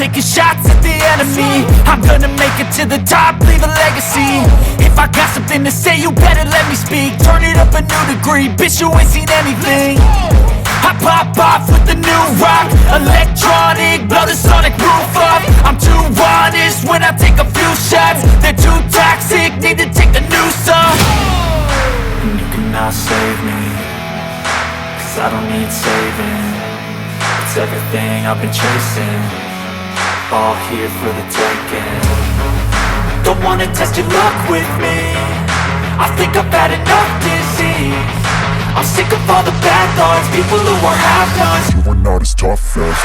taking shots at the enemy. I'm gonna make it to the top, leave a legacy. If I got something to say, you better let me speak. Turn it up a new degree, bitch, you ain't seen anything. I pop off with the new rock, electronic, blow the sonic roof up. I'm too honest when I take a few shots. They're too toxic, need to take the noose off. And you cannot save me, cause I don't need saving. It's everything I've been chasing, all here for the taking. Don't wanna test your luck with me, I think I've had enough disease. I'm sick of all the bad thoughts, people who are half-nots. You are not as tough as